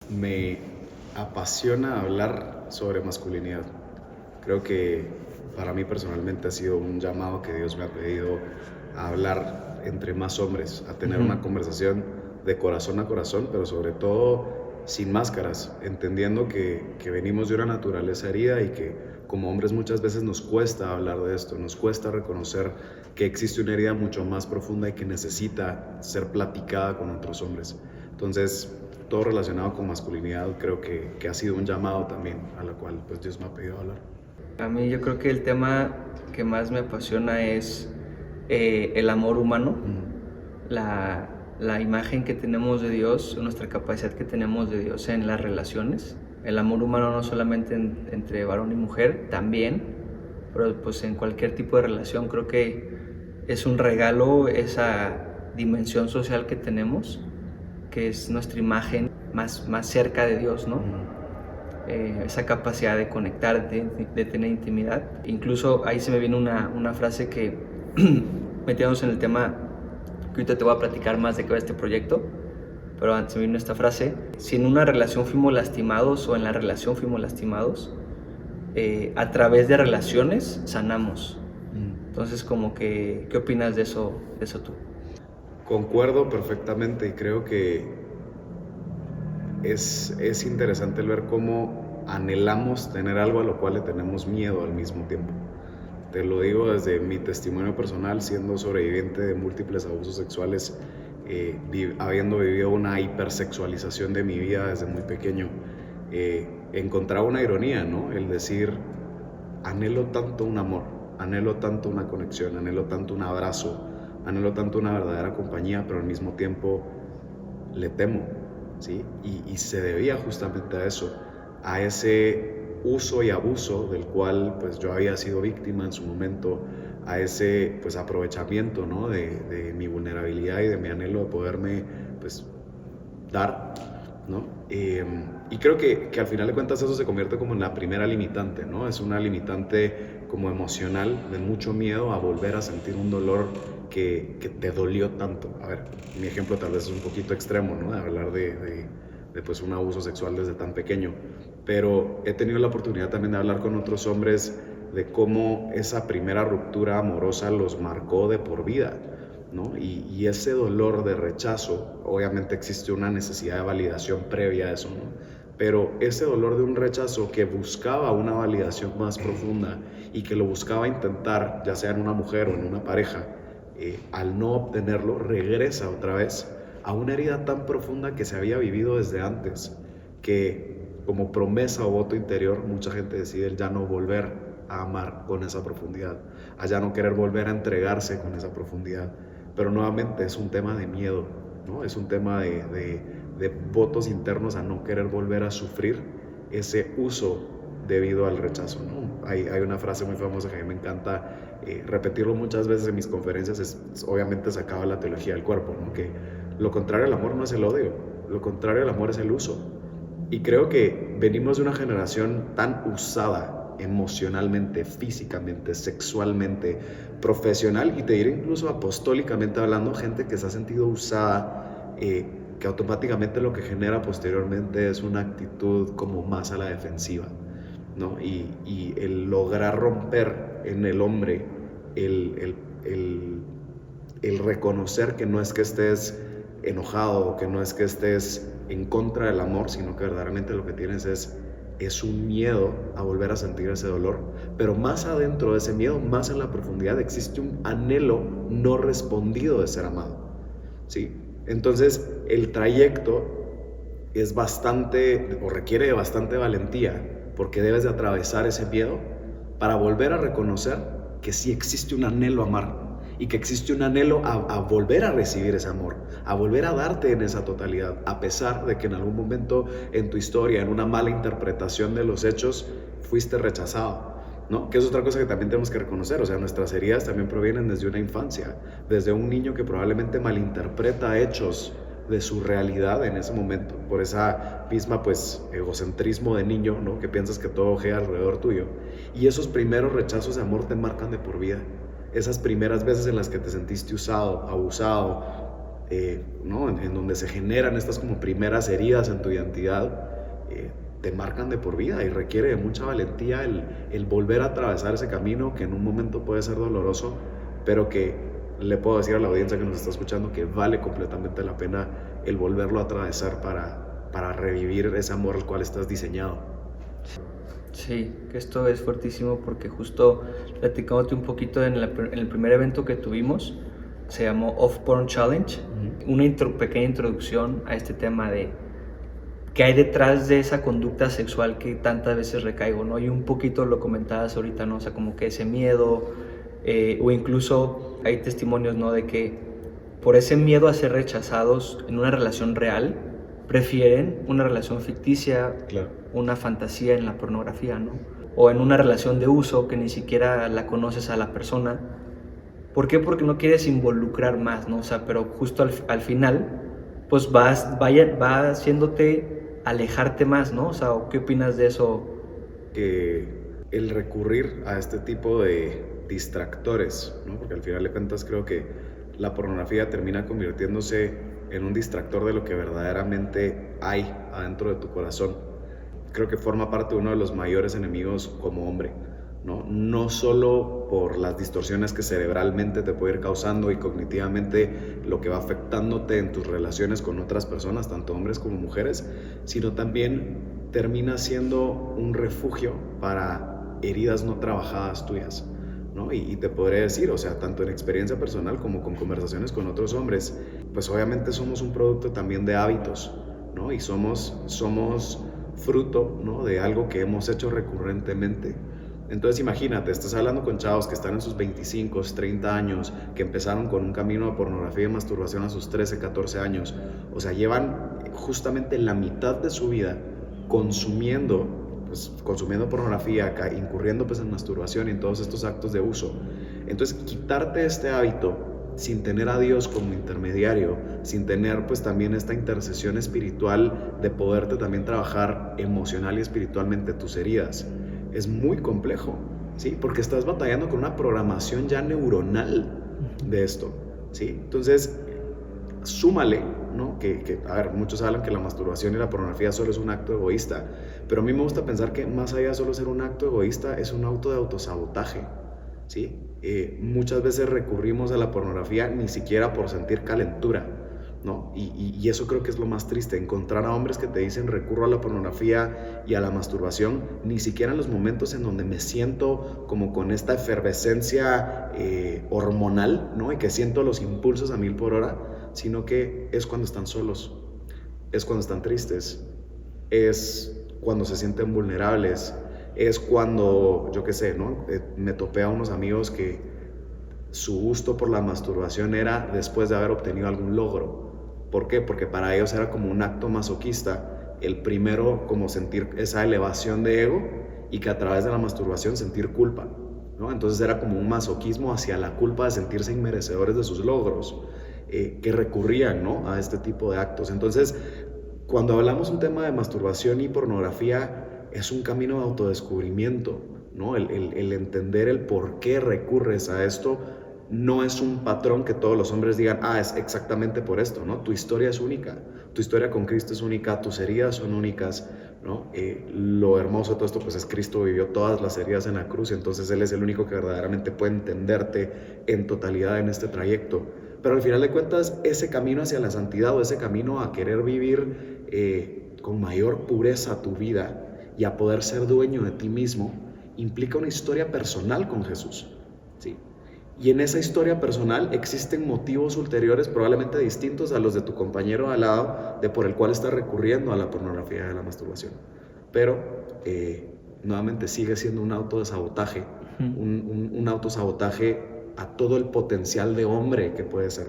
Me apasiona hablar sobre masculinidad. Creo que para mí personalmente ha sido un llamado que Dios me ha pedido a hablar entre más hombres, a tener una conversación de corazón a corazón, pero sobre todo sin máscaras, entendiendo que venimos de una naturaleza herida y que como hombres muchas veces nos cuesta hablar de esto, nos cuesta reconocer que existe una herida mucho más profunda y que necesita ser platicada con otros hombres. Entonces, todo relacionado con masculinidad creo que ha sido un llamado también a la cual pues Dios me ha pedido hablar. A mí yo creo que el tema que más me apasiona es el amor humano, la imagen que tenemos de Dios, nuestra capacidad que tenemos de Dios en las relaciones. El amor humano no solamente entre varón y mujer, también, pero pues en cualquier tipo de relación creo que es un regalo esa dimensión social que tenemos, que es nuestra imagen más cerca de Dios, ¿no? Esa capacidad de conectar, de tener intimidad. Incluso ahí se me viene una frase que, metiéndonos en el tema, que ahorita te voy a platicar más de qué va este proyecto, pero antes me vino esta frase: si en una relación fuimos lastimados o en la relación fuimos lastimados, a través de relaciones sanamos. Entonces, como que, ¿qué opinas de eso tú? Concuerdo perfectamente y creo que es interesante el ver cómo anhelamos tener algo a lo cual le tenemos miedo al mismo tiempo. Te lo digo desde mi testimonio personal, siendo sobreviviente de múltiples abusos sexuales, habiendo vivido una hipersexualización de mi vida desde muy pequeño. Encontraba una ironía, ¿no? El decir, anhelo tanto un amor, anhelo tanto una conexión, anhelo tanto un abrazo, anhelo tanto una verdadera compañía, pero al mismo tiempo le temo, ¿sí? Y se debía justamente a eso, a ese uso y abuso del cual pues yo había sido víctima en su momento, a ese pues aprovechamiento, ¿no? de mi vulnerabilidad y de mi anhelo de poderme pues dar, ¿no? Y creo que al final de cuentas eso se convierte como en la primera limitante, ¿no? Es una limitante como emocional, de mucho miedo a volver a sentir un dolor que te dolió tanto. A ver, mi ejemplo tal vez es un poquito extremo, ¿no? De hablar de pues un abuso sexual desde tan pequeño, pero he tenido la oportunidad también de hablar con otros hombres de cómo esa primera ruptura amorosa los marcó de por vida, ¿no? Y ese dolor de rechazo, obviamente existe una necesidad de validación previa a eso, ¿no? Pero ese dolor de un rechazo que buscaba una validación más profunda y que lo buscaba intentar, ya sea en una mujer o en una pareja, al no obtenerlo, regresa otra vez a una herida tan profunda que se había vivido desde antes, que como promesa o voto interior, mucha gente decide el ya no volver a amar con esa profundidad, a ya no querer volver a entregarse con esa profundidad. Pero nuevamente es un tema de miedo, ¿no? Es un tema de votos internos a no querer volver a sufrir ese uso debido al rechazo, ¿no? Hay una frase muy famosa que a mí me encanta repetirlo muchas veces en mis conferencias, es obviamente sacado de la teología del cuerpo, ¿no? Que lo contrario al amor no es el odio, lo contrario al amor es el uso. Y creo que venimos de una generación tan usada emocionalmente, físicamente, sexualmente, profesional y te diré incluso apostólicamente hablando, gente que se ha sentido usada, que automáticamente lo que genera posteriormente es una actitud como más a la defensiva, ¿no? Y el lograr romper en el hombre el reconocer que no es que estés enojado, que no es que estés en contra del amor, sino que verdaderamente lo que tienes es un miedo a volver a sentir ese dolor, pero más adentro de ese miedo, más en la profundidad, existe un anhelo no respondido de ser amado, ¿sí? Entonces el trayecto es bastante, o requiere de bastante valentía, porque debes de atravesar ese miedo para volver a reconocer que sí existe un anhelo a amar y que existe un anhelo a volver a recibir ese amor, a volver a darte en esa totalidad, a pesar de que en algún momento en tu historia, en una mala interpretación de los hechos, fuiste rechazado, ¿no? Que es otra cosa que también tenemos que reconocer, o sea, nuestras heridas también provienen desde una infancia, desde un niño que probablemente malinterpreta hechos de su realidad en ese momento, por esa misma pues egocentrismo de niño, ¿no? Que piensas que todo gira alrededor tuyo, y esos primeros rechazos de amor te marcan de por vida. Esas primeras veces en las que te sentiste usado, abusado, ¿no? En donde se generan estas como primeras heridas en tu identidad, te marcan de por vida y requiere de mucha valentía el volver a atravesar ese camino que en un momento puede ser doloroso, pero que le puedo decir a la audiencia que nos está escuchando que vale completamente la pena el volverlo a atravesar para revivir ese amor al cual estás diseñado. Sí, que esto es fuertísimo porque justo platicándote un poquito en el primer evento que tuvimos, se llamó Off Porn Challenge, una pequeña introducción a este tema de qué hay detrás de esa conducta sexual que tantas veces recaigo, ¿no? Y un poquito lo comentabas ahorita, ¿no? O sea, como que ese miedo, o incluso hay testimonios, ¿no? De que por ese miedo a ser rechazados en una relación real, prefieren una relación ficticia, Claro. una fantasía en la pornografía, ¿no? O en una relación de uso que ni siquiera la conoces a la persona. ¿Por qué? Porque no quieres involucrar más, ¿no? O sea, pero justo al final, pues va haciéndote alejarte más, ¿no? O sea, ¿qué opinas de eso? Que el recurrir a este tipo de distractores, ¿no? Porque al final de cuentas creo que la pornografía termina convirtiéndose en un distractor de lo que verdaderamente hay adentro de tu corazón. Creo que forma parte de uno de los mayores enemigos como hombre, ¿no? No solo por las distorsiones que cerebralmente te puede ir causando y cognitivamente lo que va afectándote en tus relaciones con otras personas, tanto hombres como mujeres, sino también termina siendo un refugio para heridas no trabajadas tuyas, ¿no? Y te podré decir, o sea, tanto en experiencia personal como con conversaciones con otros hombres, pues obviamente somos un producto también de hábitos, ¿no? Y somos fruto, ¿no? De algo que hemos hecho recurrentemente. Entonces imagínate, estás hablando con chavos que están en sus 25, 30 años, que empezaron con un camino de pornografía y masturbación a sus 13, 14 años. O sea, llevan justamente la mitad de su vida consumiendo pornografía, incurriendo pues en masturbación y en todos estos actos de uso. Entonces, quitarte este hábito sin tener a Dios como intermediario, sin tener pues también esta intercesión espiritual de poderte también trabajar emocional y espiritualmente tus heridas, es muy complejo, ¿sí? Porque estás batallando con una programación ya neuronal de esto, ¿sí? Entonces, súmale, ¿no? A ver, muchos hablan que la masturbación y la pornografía solo es un acto egoísta, pero a mí me gusta pensar que más allá de solo ser un acto egoísta, es un auto de autosabotaje, ¿sí? Muchas veces recurrimos a la pornografía ni siquiera por sentir calentura, ¿no? Y eso creo que es lo más triste, encontrar a hombres que te dicen recurro a la pornografía y a la masturbación, ni siquiera en los momentos en donde me siento como con esta efervescencia hormonal, ¿no? Y que siento los impulsos a 1000 por hora, sino que es cuando están solos, es cuando están tristes, es cuando se sienten vulnerables, es cuando, yo qué sé, ¿no? Me topé a unos amigos que su gusto por la masturbación era después de haber obtenido algún logro. ¿Por qué? Porque para ellos era como un acto masoquista, el primero como sentir esa elevación de ego y que a través de la masturbación sentir culpa, ¿no? Entonces era como un masoquismo hacia la culpa de sentirse inmerecedores de sus logros, que recurrían, ¿no? A este tipo de actos. Entonces, cuando hablamos un tema de masturbación y pornografía, es un camino de autodescubrimiento, ¿no? El entender el por qué recurres a esto no es un patrón que todos los hombres digan, es exactamente por esto, ¿no? Tu historia es única, tu historia con Cristo es única, tus heridas son únicas, ¿no? Lo hermoso de todo esto pues es Cristo vivió todas las heridas en la cruz, entonces Él es el único que verdaderamente puede entenderte en totalidad en este trayecto. Pero al final de cuentas, ese camino hacia la santidad o ese camino a querer vivir con mayor pureza tu vida y a poder ser dueño de ti mismo, implica una historia personal con Jesús, ¿sí? Y en esa historia personal existen motivos ulteriores probablemente distintos a los de tu compañero al lado, por el cual está recurriendo a la pornografía y a la masturbación. Pero, nuevamente, sigue siendo un autosabotaje, un autosabotaje a todo el potencial de hombre que puede ser,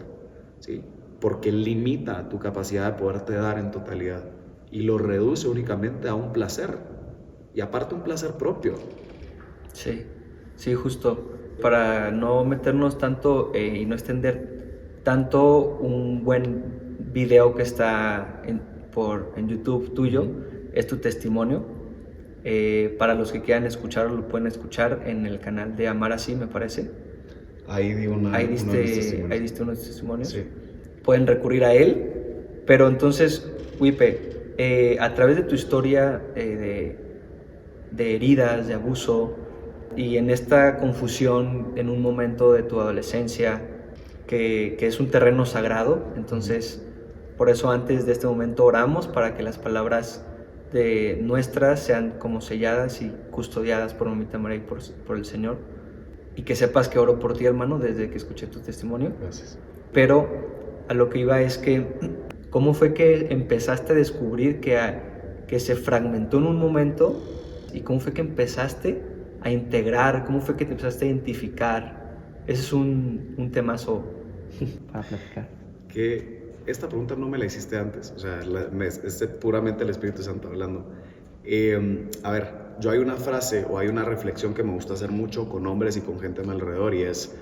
¿sí? Porque limita tu capacidad de poderte dar en totalidad y lo reduce únicamente a un placer, y aparte un placer propio. Sí, sí, justo. Para no meternos tanto y no extender tanto, un buen video que está en YouTube tuyo es tu testimonio. Para los que quieran escucharlo, lo pueden escuchar en el canal de Amar Así, me parece. Ahí di Ahí diste unos testimonios. Sí. pueden recurrir a él. Pero entonces, Wipe, a través de tu historia de heridas, de abuso, y en esta confusión en un momento de tu adolescencia, que es un terreno sagrado, entonces por eso antes de este momento oramos para que las palabras de nuestras sean como selladas y custodiadas por Mamita María y por el Señor, y que sepas que oro por ti, hermano, desde que escuché tu testimonio. Gracias. Pero a lo que iba es que, ¿cómo fue que empezaste a descubrir que se fragmentó en un momento? ¿Y cómo fue que empezaste a integrar? ¿Cómo fue que te empezaste a identificar? Ese es un temazo para platicar. Que esta pregunta no me la hiciste antes, o sea, es puramente el Espíritu Santo hablando. A ver, yo hay una frase o hay una reflexión que me gusta hacer mucho con hombres y con gente a mi alrededor, y es: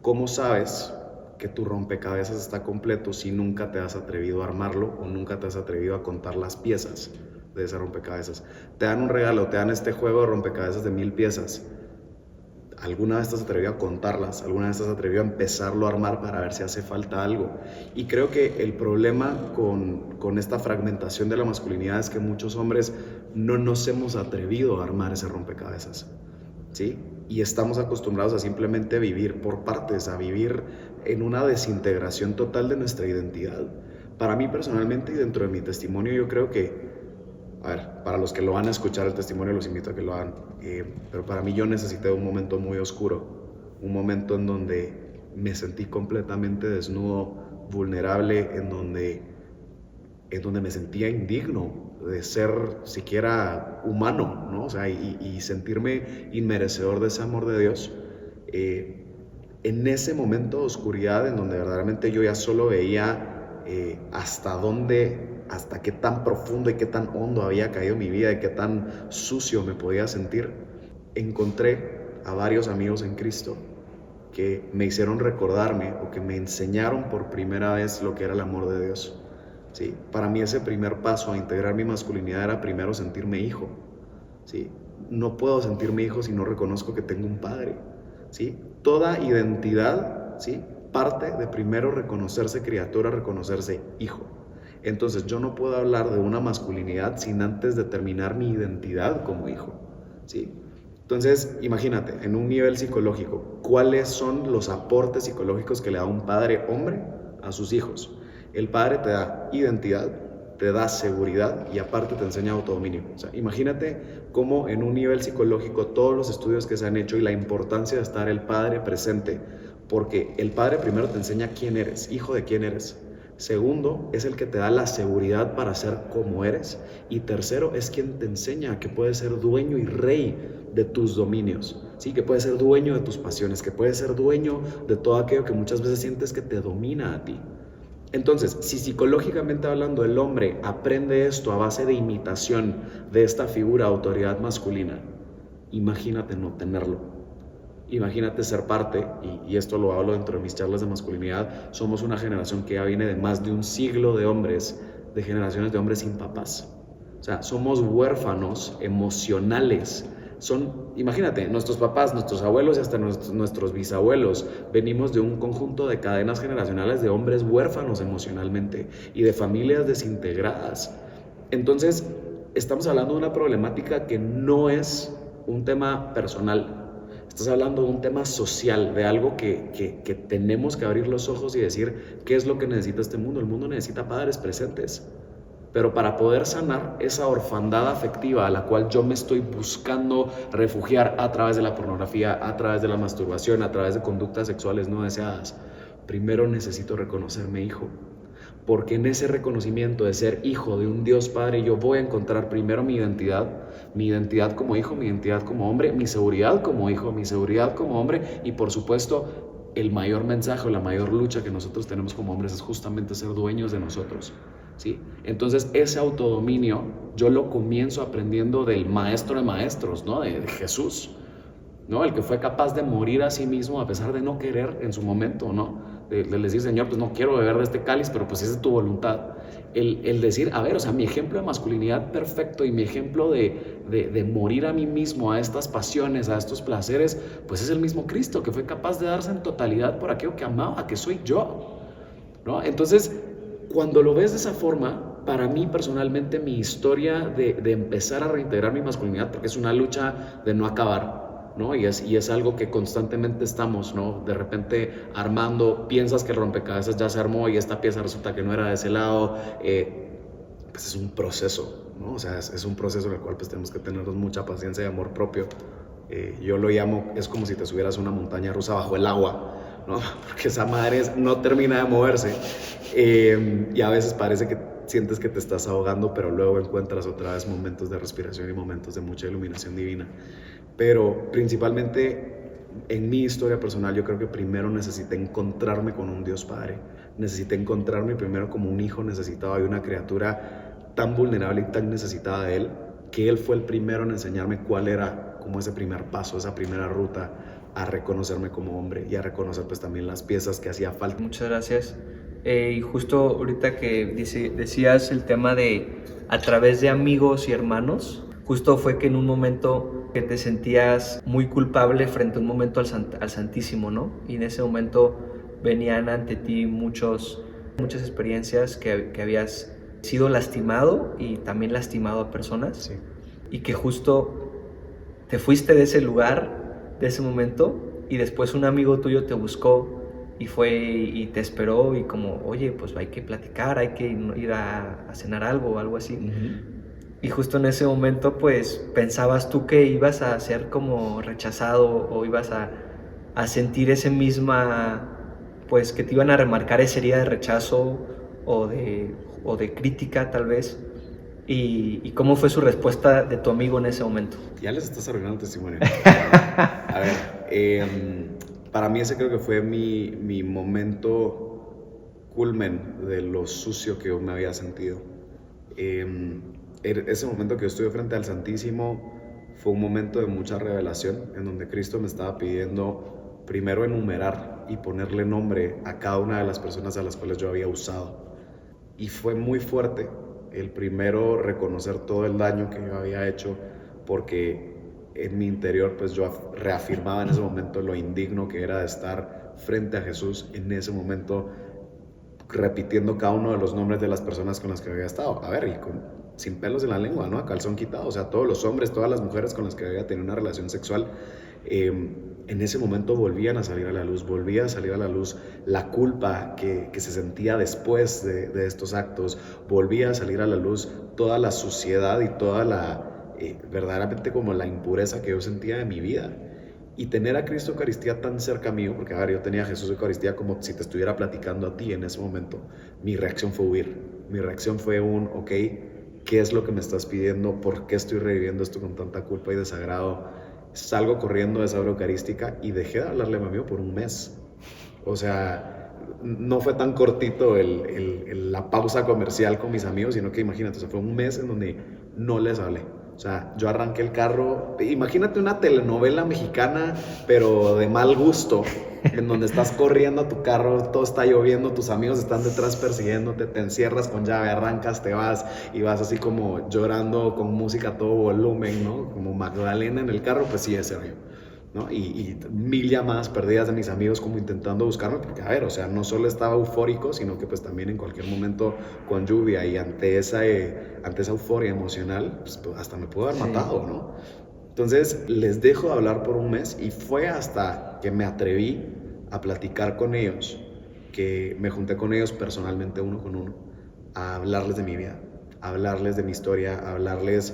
¿cómo sabes que tu rompecabezas está completo si nunca te has atrevido a armarlo o nunca te has atrevido a contar las piezas de ese rompecabezas? Te dan un regalo, te dan este juego de rompecabezas de 1000 piezas. ¿Alguna vez te has atrevido a contarlas? ¿Alguna vez te has atrevido a empezarlo a armar para ver si hace falta algo? Y creo que el problema con esta fragmentación de la masculinidad es que muchos hombres no nos hemos atrevido a armar ese rompecabezas, ¿sí? Y estamos acostumbrados a simplemente vivir por partes, a vivir en una desintegración total de nuestra identidad. Para mí personalmente y dentro de mi testimonio, yo creo que, a ver, para los que lo van a escuchar el testimonio, los invito a que lo hagan, pero para mí yo necesité un momento muy oscuro, un momento en donde me sentí completamente desnudo, vulnerable, en donde me sentía indigno de ser siquiera humano, ¿no? O sea, y sentirme inmerecedor de ese amor de Dios. En ese momento de oscuridad, en donde verdaderamente yo ya solo veía hasta qué tan profundo y qué tan hondo había caído mi vida y qué tan sucio me podía sentir, encontré a varios amigos en Cristo que me hicieron recordarme o que me enseñaron por primera vez lo que era el amor de Dios. ¿Sí? Para mí ese primer paso a integrar mi masculinidad era primero sentirme hijo. ¿Sí? No puedo sentirme hijo si no reconozco que tengo un padre. ¿Sí? Toda identidad, ¿sí?, parte de primero reconocerse criatura, reconocerse hijo. Entonces yo no puedo hablar de una masculinidad sin antes determinar mi identidad como hijo, ¿sí? Entonces imagínate, en un nivel psicológico, ¿cuáles son los aportes psicológicos que le da un padre hombre a sus hijos? El padre te da identidad, te da seguridad y aparte te enseña autodominio. O sea, imagínate cómo en un nivel psicológico todos los estudios que se han hecho y la importancia de estar el padre presente, porque el padre primero te enseña quién eres, hijo de quién eres. Segundo, es el que te da la seguridad para ser como eres. Y tercero, es quien te enseña que puedes ser dueño y rey de tus dominios, ¿sí? Que puedes ser dueño de tus pasiones, que puedes ser dueño de todo aquello que muchas veces sientes que te domina a ti. Entonces, si psicológicamente hablando el hombre aprende esto a base de imitación de esta figura de autoridad masculina, imagínate no tenerlo. Imagínate ser parte, y esto lo hablo dentro de mis charlas de masculinidad, somos una generación que ya viene de más de un siglo de hombres, de generaciones de hombres sin papás. O sea, somos huérfanos emocionales. Imagínate, nuestros papás, nuestros abuelos y hasta nuestros bisabuelos, venimos de un conjunto de cadenas generacionales de hombres huérfanos emocionalmente y de familias desintegradas. Entonces, estamos hablando de una problemática que no es un tema personal. Estás hablando de un tema social, de algo que tenemos que abrir los ojos y decir qué es lo que necesita este mundo. El mundo necesita padres presentes. Pero para poder sanar esa orfandad afectiva a la cual yo me estoy buscando refugiar a través de la pornografía, a través de la masturbación, a través de conductas sexuales no deseadas, primero necesito reconocerme hijo. Porque en ese reconocimiento de ser hijo de un Dios Padre, yo voy a encontrar primero mi identidad como hijo, mi identidad como hombre, mi seguridad como hijo, mi seguridad como hombre y por supuesto el mayor mensaje o la mayor lucha que nosotros tenemos como hombres es justamente ser dueños de nosotros, ¿sí? Entonces ese autodominio yo lo comienzo aprendiendo del maestro de maestros, ¿no? De Jesús, ¿no? El que fue capaz de morir a sí mismo a pesar de no querer en su momento, ¿no? De decir, Señor, pues no quiero beber de este cáliz, pero pues esa es tu voluntad. El decir, a ver, o sea, mi ejemplo de masculinidad perfecto y mi ejemplo de morir a mí mismo, a estas pasiones, a estos placeres, pues es el mismo Cristo que fue capaz de darse en totalidad por aquello que amaba, que soy yo. ¿no? Entonces, cuando lo ves de esa forma, para mí personalmente mi historia de empezar a reintegrar mi masculinidad, porque es una lucha de no acabar, ¿no? Y es algo que constantemente estamos, ¿no? De repente armando, piensas que el rompecabezas ya se armó y esta pieza resulta que no era de ese lado, pues es un proceso, ¿no? O sea, es un proceso en el cual pues tenemos que tener mucha paciencia y amor propio. Yo lo llamo, es como si te subieras a una montaña rusa bajo el agua, ¿no? Porque esa madre no termina de moverse, y a veces parece que sientes que te estás ahogando, pero luego encuentras otra vez momentos de respiración y momentos de mucha iluminación divina. Pero principalmente en mi historia personal, yo creo que primero necesité encontrarme con un Dios Padre, necesité encontrarme primero como un hijo necesitado de una criatura tan vulnerable y tan necesitada de Él, que Él fue el primero en enseñarme cuál era como ese primer paso, esa primera ruta a reconocerme como hombre y a reconocer pues también las piezas que hacía falta. Muchas gracias. Y justo ahorita que decías el tema de a través de amigos y hermanos, justo fue que en un momento que te sentías muy culpable frente a un momento al Santísimo, ¿no? Y en ese momento venían ante ti muchas experiencias que habías sido lastimado y también lastimado a personas. Sí. Y que justo te fuiste de ese lugar, de ese momento, y después un amigo tuyo te buscó y fue y te esperó y como, oye, pues hay que platicar, hay que ir a cenar algo o algo así. Y justo en ese momento, pues, pensabas tú que ibas a ser como rechazado o ibas a sentir ese misma, pues, que te iban a remarcar esa herida de rechazo o de crítica, tal vez. ¿Y cómo fue su respuesta de tu amigo en ese momento? Ya les estás arruinando el testimonio. A ver, para mí ese creo que fue mi momento culmen de lo sucio que yo me había sentido. Ese momento que yo estuve frente al Santísimo fue un momento de mucha revelación, en donde Cristo me estaba pidiendo primero enumerar y ponerle nombre a cada una de las personas a las cuales yo había usado. Y fue muy fuerte el primero reconocer todo el daño que yo había hecho, porque en mi interior pues yo reafirmaba en ese momento lo indigno que era de estar frente a Jesús en ese momento, repitiendo cada uno de los nombres de las personas con las que había estado. A ver, y sin pelos en la lengua, ¿no? A calzón quitado. O sea, todos los hombres, todas las mujeres con las que había tenido una relación sexual, en ese momento volvía a salir a la luz la culpa que se sentía después de estos actos, volvía a salir a la luz toda la suciedad y toda la, verdaderamente como la impureza que yo sentía de mi vida. Y tener a Cristo Eucaristía tan cerca mío, porque a ver, yo tenía a Jesús Eucaristía como si te estuviera platicando a ti en ese momento, mi reacción fue huir, mi reacción fue ok, ¿qué es lo que me estás pidiendo? ¿Por qué estoy reviviendo esto con tanta culpa y desagrado? Salgo corriendo de esa hora eucarística y dejé de hablarle a mi amigo por un mes. O sea, no fue tan cortito la pausa comercial con mis amigos, sino que imagínate, o sea, fue un mes en donde no les hablé. O sea, yo arranqué el carro, imagínate una telenovela mexicana, pero de mal gusto, en donde estás corriendo a tu carro, todo está lloviendo, tus amigos están detrás persiguiéndote, te encierras con llave, arrancas, te vas y vas así como llorando con música a todo volumen, ¿no? Como Magdalena en el carro, pues sí, ese era yo, ¿no? Y 1000 llamadas perdidas de mis amigos como intentando buscarme, porque a ver, o sea, no solo estaba eufórico, sino que pues también en cualquier momento con lluvia y ante esa euforia emocional, pues hasta me pudo haber matado, ¿no? Entonces les dejo de hablar por un mes y fue hasta que me atreví a platicar con ellos, que me junté con ellos personalmente uno con uno, a hablarles de mi vida, a hablarles de mi historia, a hablarles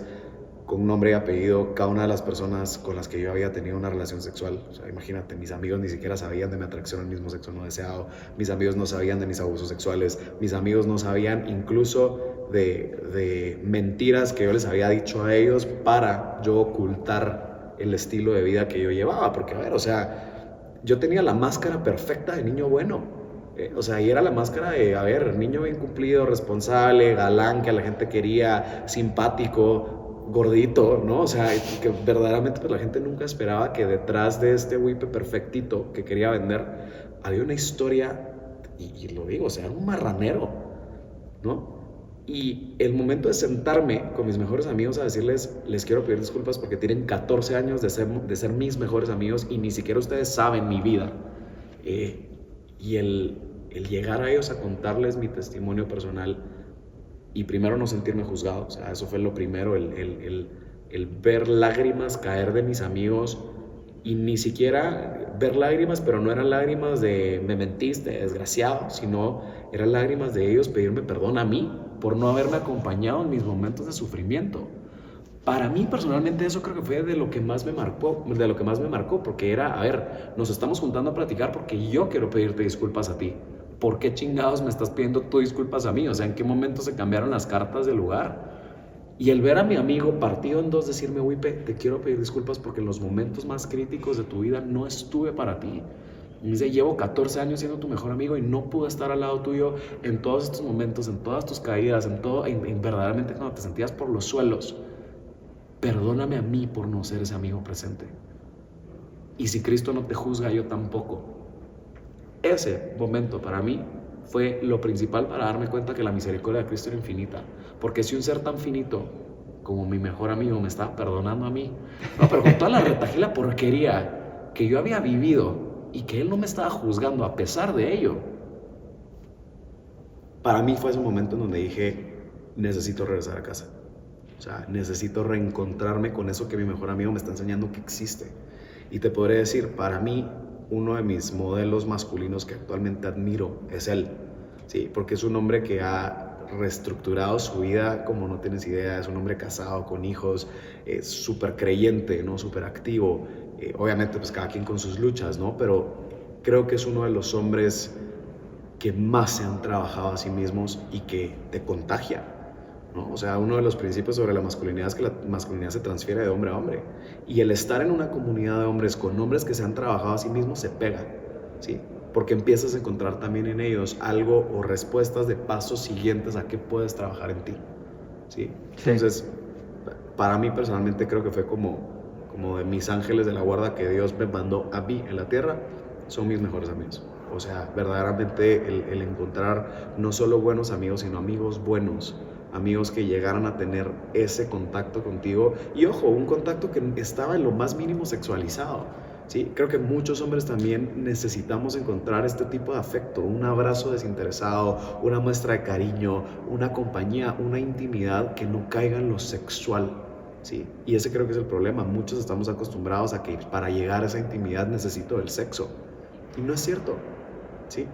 con nombre y apellido cada una de las personas con las que yo había tenido una relación sexual. O sea, imagínate, mis amigos ni siquiera sabían de mi atracción al mismo sexo no deseado, mis amigos no sabían de mis abusos sexuales, mis amigos no sabían incluso de mentiras que yo les había dicho a ellos para yo ocultar el estilo de vida que yo llevaba, porque a ver, o sea, yo tenía la máscara perfecta de niño bueno. O sea, y era la máscara de, a ver, niño bien cumplido, responsable, galán, que a la gente quería, simpático, gordito, ¿no? O sea, que verdaderamente pues, la gente nunca esperaba que detrás de este whipe perfectito que quería vender había una historia, y lo digo, o sea, era un marranero, ¿no? Y el momento de sentarme con mis mejores amigos a decirles, les quiero pedir disculpas porque tienen 14 años de ser mis mejores amigos y ni siquiera ustedes saben mi vida. Y el el llegar a ellos a contarles mi testimonio personal y primero no sentirme juzgado, o sea, eso fue lo primero, el ver lágrimas caer de mis amigos y ni siquiera ver lágrimas, pero no eran lágrimas de me mentiste, desgraciado, sino eran lágrimas de ellos pedirme perdón a mí por no haberme acompañado en mis momentos de sufrimiento. Para mí personalmente eso creo que fue de lo que más me marcó, porque era, a ver, nos estamos juntando a platicar porque yo quiero pedirte disculpas a ti. ¿Por qué chingados me estás pidiendo tú disculpas a mí? O sea, ¿en qué momento se cambiaron las cartas del lugar? Y el ver a mi amigo partido en dos decirme, Wipe, te quiero pedir disculpas porque en los momentos más críticos de tu vida no estuve para ti. Y me dice, llevo 14 años siendo tu mejor amigo y no pude estar al lado tuyo en todos estos momentos, en todas tus caídas, en verdaderamente cuando te sentías por los suelos. Perdóname a mí por no ser ese amigo presente. Y si Cristo no te juzga, yo tampoco. Ese momento para mí fue lo principal para darme cuenta que la misericordia de Cristo era infinita. Porque si un ser tan finito como mi mejor amigo me estaba perdonando a mí, no, pero con toda la retajila porquería que yo había vivido y que él no me estaba juzgando a pesar de ello, para mí fue ese momento en donde dije, necesito regresar a casa. O sea, necesito reencontrarme con eso que mi mejor amigo me está enseñando que existe. Y te podré decir, para mí, uno de mis modelos masculinos que actualmente admiro es él. Sí, porque es un hombre que ha reestructurado su vida como no tienes idea. Es un hombre casado, con hijos, es súper creyente, ¿no? Súper activo. Obviamente, pues cada quien con sus luchas, ¿no? Pero creo que es uno de los hombres que más se han trabajado a sí mismos y que te contagia, ¿no? O sea, uno de los principios sobre la masculinidad es que la masculinidad se transfiere de hombre a hombre. Y el estar en una comunidad de hombres con hombres que se han trabajado a sí mismos se pega, ¿sí? Porque empiezas a encontrar también en ellos algo o respuestas de pasos siguientes a qué puedes trabajar en ti, ¿sí? Entonces, para mí personalmente creo que fue como de mis ángeles de la guarda que Dios me mandó a mí en la tierra, son mis mejores amigos. O sea, verdaderamente el encontrar no solo buenos amigos, sino amigos buenos, amigos que llegaran a tener ese contacto contigo. Y ojo, un contacto que estaba en lo más mínimo sexualizado, ¿sí? Creo que muchos hombres también necesitamos encontrar este tipo de afecto, un abrazo desinteresado, una muestra de cariño, una compañía, una intimidad que no caiga en lo sexual, ¿sí? Y ese creo que es el problema. Muchos estamos acostumbrados a que para llegar a esa intimidad necesito el sexo. Y no es cierto, ¿sí?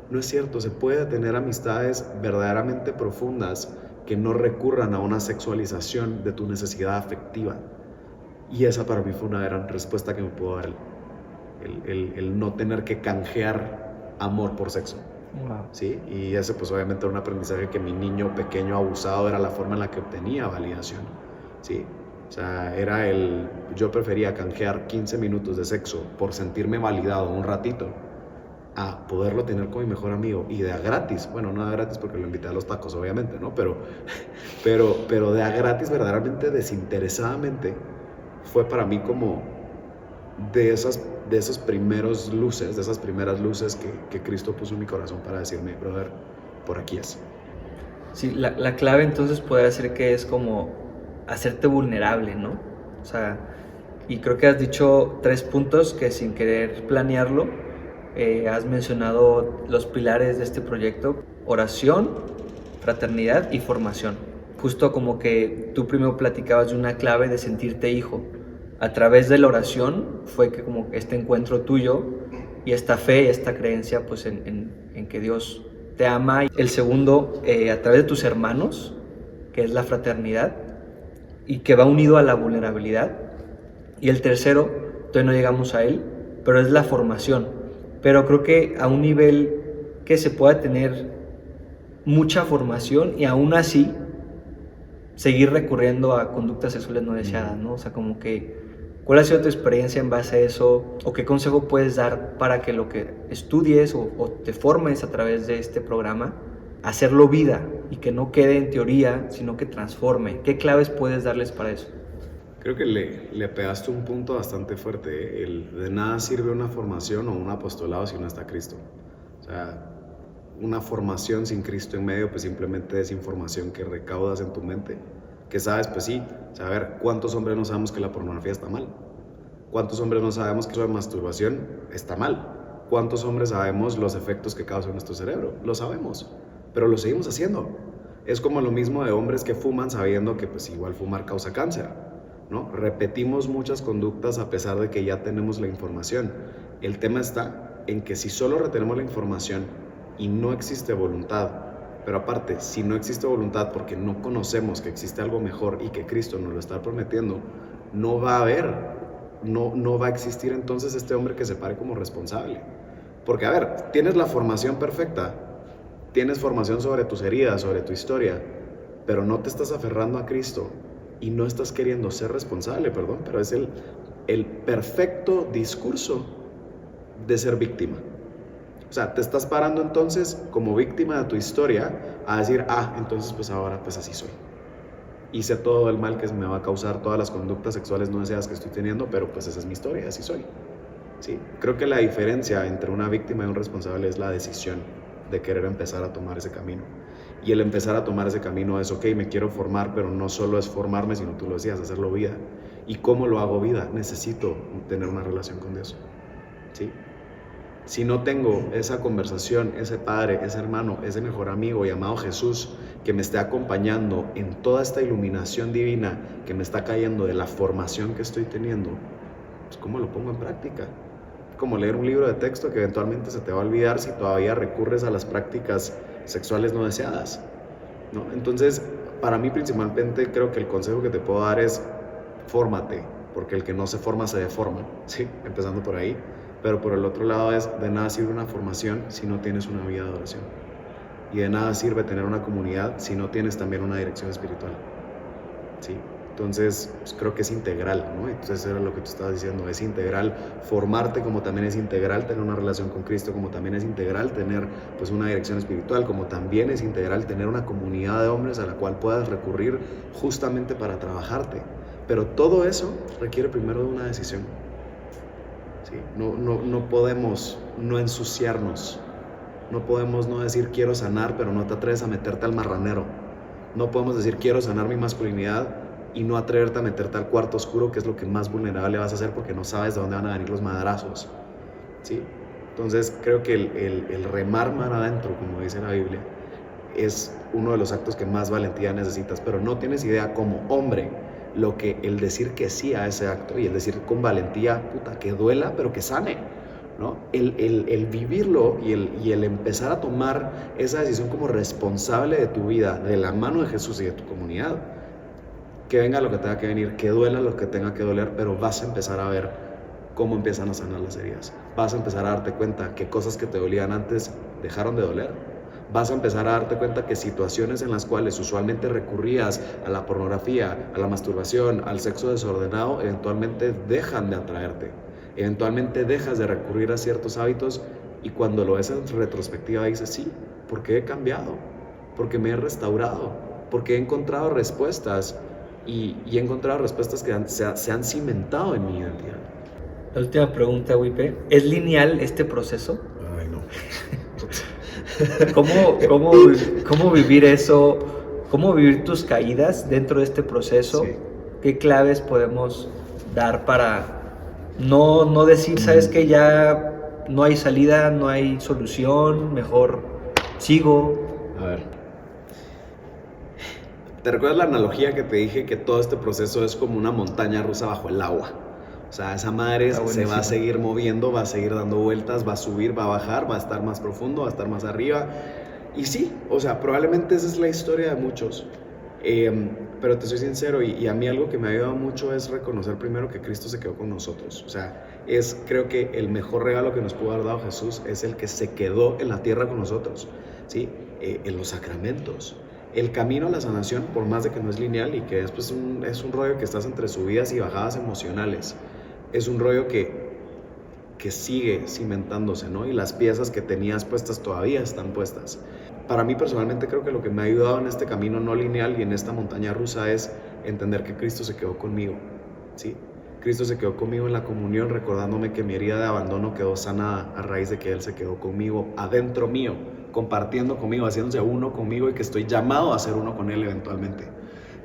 No es cierto. Se puede tener amistades verdaderamente profundas que no recurran a una sexualización de tu necesidad afectiva. Y esa para mí fue una gran respuesta que me pudo dar el no tener que canjear amor por sexo. Wow. ¿Sí? Y ese pues obviamente era un aprendizaje que mi niño pequeño abusado era la forma en la que obtenía validación, ¿sí? O sea, yo prefería canjear 15 minutos de sexo por sentirme validado un ratito a poderlo tener con mi mejor amigo y de a gratis. Bueno, no de a gratis porque lo invité a los tacos, obviamente, ¿no? Pero de a gratis, verdaderamente desinteresadamente, fue para mí como de esas primeras luces que Cristo puso en mi corazón para decirme, brother, por aquí es. Sí, la clave entonces puede ser que es como hacerte vulnerable, ¿no? O sea, y creo que has dicho 3 puntos que sin querer planearlo, has mencionado los pilares de este proyecto: oración, fraternidad y formación. Justo como que tú primero platicabas de una clave de sentirte hijo. A través de la oración fue que como este encuentro tuyo y esta fe, esta creencia pues en que Dios te ama. El segundo, a través de tus hermanos, que es la fraternidad y que va unido a la vulnerabilidad. Y el tercero, todavía no llegamos a él, pero es la formación. Pero creo que a un nivel que se pueda tener mucha formación y aún así seguir recurriendo a conductas sexuales no deseadas, ¿no? O sea, como que, ¿cuál ha sido tu experiencia en base a eso? ¿O qué consejo puedes dar para que lo que estudies o te formes a través de este programa, hacerlo vida y que no quede en teoría, sino que transforme? ¿Qué claves puedes darles para eso? Creo que le pegaste un punto bastante fuerte. De nada sirve una formación o un apostolado si no está Cristo. O sea, una formación sin Cristo en medio, pues simplemente es información que recaudas en tu mente. Que sabes, pues sí, saber cuántos hombres no sabemos que la pornografía está mal. ¿Cuántos hombres no sabemos que la masturbación está mal? ¿Cuántos hombres sabemos los efectos que causa en nuestro cerebro? Lo sabemos, pero lo seguimos haciendo. Es como lo mismo de hombres que fuman sabiendo que pues igual fumar causa cáncer, ¿no? Repetimos muchas conductas a pesar de que ya tenemos la información. El tema está en que si solo retenemos la información y no existe voluntad, pero aparte, si no existe voluntad porque no conocemos que existe algo mejor y que Cristo nos lo está prometiendo, no va a haber, no va a existir entonces este hombre que se pare como responsable. Porque a ver, tienes la formación perfecta, tienes formación sobre tus heridas, sobre tu historia, pero no te estás aferrando a Cristo y no estás queriendo ser responsable, perdón, pero es el perfecto discurso de ser víctima. O sea, te estás parando entonces como víctima de tu historia a decir, entonces pues ahora pues así soy. Hice todo el mal que me va a causar, todas las conductas sexuales no deseadas que estoy teniendo, pero pues esa es mi historia, así soy. Sí, creo que la diferencia entre una víctima y un responsable es la decisión de querer empezar a tomar ese camino. Y el empezar a tomar ese camino es, ok, me quiero formar, pero no solo es formarme, sino tú lo decías, hacerlo vida. ¿Y cómo lo hago vida? Necesito tener una relación con Dios. ¿Sí? Si no tengo esa conversación, ese padre, ese hermano, ese mejor amigo llamado Jesús que me esté acompañando en toda esta iluminación divina que me está cayendo de la formación que estoy teniendo, pues ¿cómo lo pongo en práctica? Como leer un libro de texto que eventualmente se te va a olvidar si todavía recurres a las prácticas sexuales no deseadas, ¿no? Entonces, para mí principalmente creo que el consejo que te puedo dar es fórmate, porque el que no se forma se deforma, ¿sí? Empezando por ahí. Pero por el otro lado es, de nada sirve una formación si no tienes una vida de oración. Y de nada sirve tener una comunidad si no tienes también una dirección espiritual. ¿Sí? Entonces, pues creo que es integral, ¿no? Entonces eso era lo que tú estabas diciendo, es integral formarte, como también es integral tener una relación con Cristo, como también es integral tener pues una dirección espiritual, como también es integral tener una comunidad de hombres a la cual puedas recurrir justamente para trabajarte. Pero todo eso requiere primero de una decisión. ¿Sí? No podemos no ensuciarnos, no podemos no decir quiero sanar, pero no te atreves a meterte al marranero. No podemos decir quiero sanar mi masculinidad y no atreverte a meterte al cuarto oscuro, que es lo que más vulnerable vas a hacer porque no sabes de dónde van a venir los madrazos. ¿Sí? Entonces creo que el remar mar adentro, como dice la Biblia, es uno de los actos que más valentía necesitas, pero no tienes idea como hombre lo que el decir que sí a ese acto y el decir con valentía, que duela, pero que sane, ¿no? El vivirlo y el empezar a tomar esa decisión como responsable de tu vida, de la mano de Jesús y de tu comunidad. Que venga lo que tenga que venir, que duela lo que tenga que doler, pero vas a empezar a ver cómo empiezan a sanar las heridas. Vas a empezar a darte cuenta que cosas que te dolían antes dejaron de doler. Vas a empezar a darte cuenta que situaciones en las cuales usualmente recurrías a la pornografía, a la masturbación, al sexo desordenado, eventualmente dejan de atraerte. Eventualmente dejas de recurrir a ciertos hábitos y cuando lo ves en retrospectiva dices, sí, porque he cambiado, porque me he restaurado, porque he encontrado respuestas y he encontrado respuestas que se han cimentado en mi identidad. La última pregunta, Wipe, ¿es lineal este proceso? Ay, no. ¿Cómo vivir eso? ¿Cómo vivir tus caídas dentro de este proceso? Sí. ¿Qué claves podemos dar para no decir, sabes que ya no hay salida, no hay solución, mejor sigo? A ver. ¿Te recuerdas la analogía que te dije que todo este proceso es como una montaña rusa bajo el agua? O sea, esa madre se va a seguir moviendo, va a seguir dando vueltas, va a subir, va a bajar, va a estar más profundo, va a estar más arriba. Y sí, o sea, probablemente esa es la historia de muchos. Pero te soy sincero, y a mí algo que me ha ayudado mucho es reconocer primero que Cristo se quedó con nosotros. O sea, creo que el mejor regalo que nos pudo haber dado Jesús es el que se quedó en la tierra con nosotros, ¿sí? En los sacramentos. El camino a la sanación, por más de que no es lineal y que después es un rollo que estás entre subidas y bajadas emocionales, es un rollo que sigue cimentándose, ¿no? Y las piezas que tenías puestas todavía están puestas. Para mí personalmente creo que lo que me ha ayudado en este camino no lineal y en esta montaña rusa es entender que Cristo se quedó conmigo, ¿sí? Cristo se quedó conmigo en la comunión, recordándome que mi herida de abandono quedó sanada a raíz de que Él se quedó conmigo, adentro mío, compartiendo conmigo, haciéndose uno conmigo y que estoy llamado a ser uno con Él eventualmente.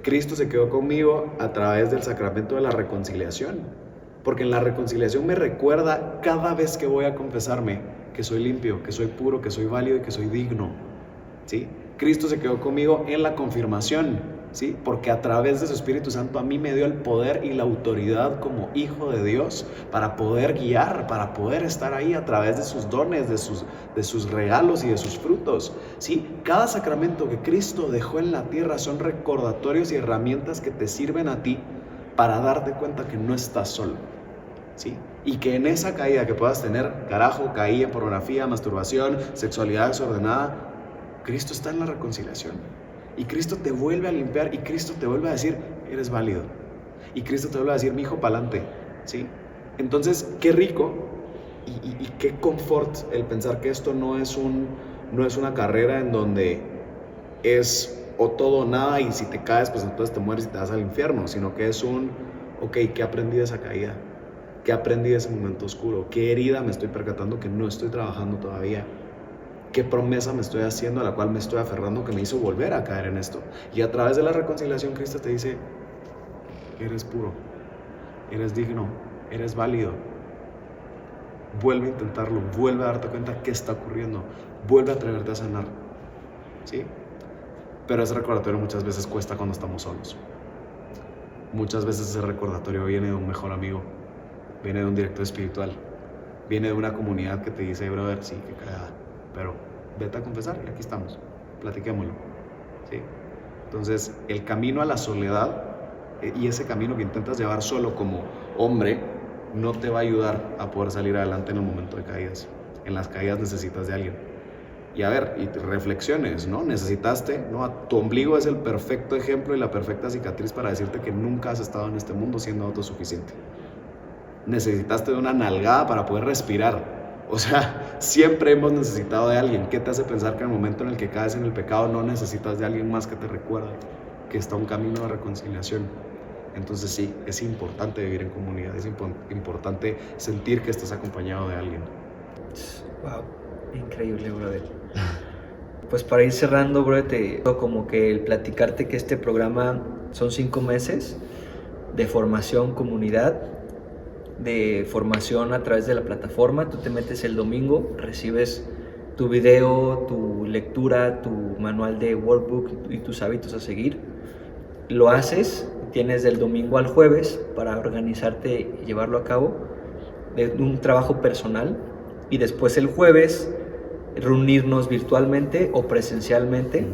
Cristo se quedó conmigo a través del sacramento de la reconciliación, Porque en la reconciliación me recuerda cada vez que voy a confesarme que soy limpio, que soy puro, que soy válido y que soy digno, ¿sí? Cristo se quedó conmigo en la confirmación, ¿sí? Porque a través de su Espíritu Santo a mí me dio el poder y la autoridad como hijo de Dios para poder guiar, para poder estar ahí a través de sus dones, de sus regalos y de sus frutos, ¿sí? Cada sacramento que Cristo dejó en la tierra son recordatorios y herramientas que te sirven a ti para darte cuenta que no estás solo, ¿sí? Y que en esa caída que puedas tener, carajo, caí en pornografía, masturbación, sexualidad desordenada, Cristo está en la reconciliación. Y Cristo te vuelve a limpiar y Cristo te vuelve a decir, eres válido. Y Cristo te vuelve a decir, mi hijo, pa'lante, ¿sí? Entonces, qué rico y qué confort el pensar que esto no es una carrera en donde es o todo o nada y si te caes, pues entonces te mueres y te vas al infierno, sino que es ok, ¿qué aprendí de esa caída? ¿Qué aprendí de ese momento oscuro? ¿Qué herida me estoy percatando que no estoy trabajando todavía? ¿Qué promesa me estoy haciendo a la cual me estoy aferrando que me hizo volver a caer en esto? Y a través de la reconciliación, Cristo te dice, eres puro, eres digno, eres válido. Vuelve a intentarlo, vuelve a darte cuenta qué está ocurriendo, vuelve a atreverte a sanar, ¿sí? Pero ese recordatorio muchas veces cuesta cuando estamos solos. Muchas veces ese recordatorio viene de un mejor amigo, viene de un director espiritual, viene de una comunidad que te dice, brother, sí, qué cagada, pero vete a confesar y aquí estamos, platiquémoslo, ¿sí? Entonces, el camino a la soledad y ese camino que intentas llevar solo como hombre no te va a ayudar a poder salir adelante en el momento de caídas. En las caídas necesitas de alguien. Y a ver, y reflexiones, ¿no? Necesitaste, ¿no? Tu ombligo es el perfecto ejemplo y la perfecta cicatriz para decirte que nunca has estado en este mundo siendo autosuficiente. Necesitaste de una nalgada para poder respirar. O sea, siempre hemos necesitado de alguien. ¿Qué te hace pensar que en el momento en el que caes en el pecado no necesitas de alguien más que te recuerde que está un camino de reconciliación? Entonces sí, es importante vivir en comunidad, es importante sentir que estás acompañado de alguien. Wow, increíble, brother. Pues para ir cerrando, brother, como que el platicarte que este programa son 5 meses de formación comunidad, de formación a través de la plataforma. Tú te metes el domingo, recibes tu video, tu lectura, tu manual de workbook y tus hábitos a seguir. Lo haces, tienes del domingo al jueves para organizarte y llevarlo a cabo, de un trabajo personal, y después el jueves reunirnos virtualmente o presencialmente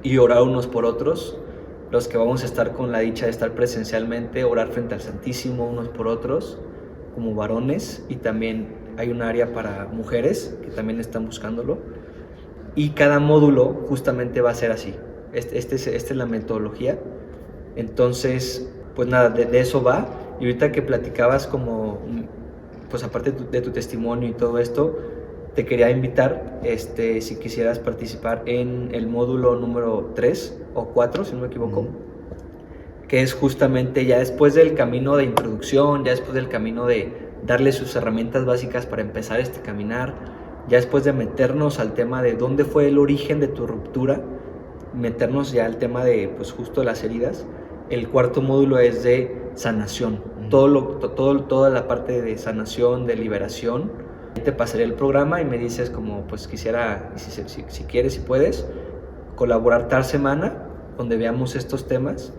y orar unos por otros. Los que vamos a estar con la dicha de estar presencialmente, orar frente al Santísimo unos por otros como varones, y también hay un área para mujeres que también están buscándolo, y cada módulo justamente va a ser así. Esta es la metodología. Entonces, pues nada, de eso va. Y ahorita que platicabas como, pues aparte de tu testimonio y todo esto, te quería invitar, si quisieras participar en el módulo número 3 o 4, si no me equivoco, que es justamente ya después del camino de introducción, ya después del camino de darle sus herramientas básicas para empezar este caminar, ya después de meternos al tema de dónde fue el origen de tu ruptura, meternos ya al tema de, pues justo las heridas. El cuarto módulo es de sanación, toda la parte de sanación, de liberación. Te pasaré el programa y me dices como, pues quisiera, si quieres, si puedes, colaborar tal semana donde veamos estos temas,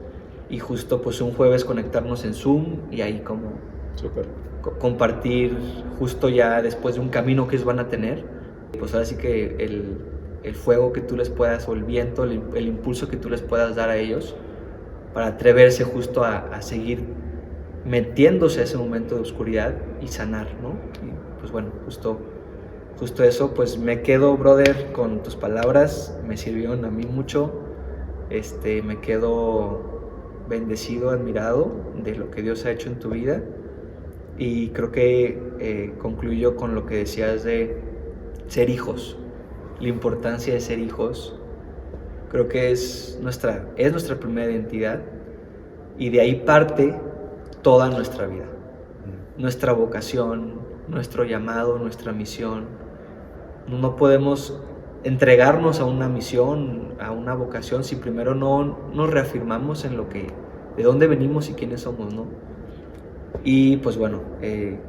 y justo pues un jueves conectarnos en Zoom y ahí como compartir justo ya después de un camino que ellos van a tener, pues ahora sí que el fuego que tú les puedas, o el viento, el impulso que tú les puedas dar a ellos para atreverse justo a seguir metiéndose a ese momento de oscuridad y sanar, ¿no? Y pues bueno, justo eso, pues me quedo, brother, con tus palabras, me sirvieron a mí mucho, me quedo bendecido, admirado de lo que Dios ha hecho en tu vida, y creo que concluyo con lo que decías de ser hijos, la importancia de ser hijos. Creo que es nuestra primera identidad, y de ahí parte toda nuestra vida, nuestra vocación, nuestro llamado, nuestra misión. No podemos entregarnos a una misión, a una vocación, si primero no nos reafirmamos en de dónde venimos y quiénes somos, ¿no? Y pues bueno,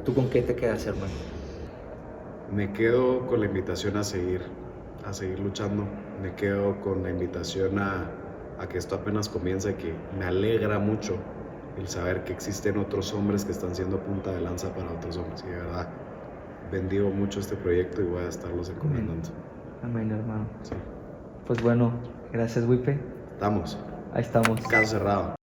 ¿tú con qué te quedas, hermano? Me quedo con la invitación a seguir luchando. Me quedo con la invitación a que esto apenas comienza y que me alegra mucho el saber que existen otros hombres que están siendo punta de lanza para otros hombres. Y de verdad, bendigo mucho este proyecto y voy a estarlos encomendando. Amén, hermano. Sí. Pues bueno, gracias, Wipe. Estamos. Ahí estamos. Caso cerrado.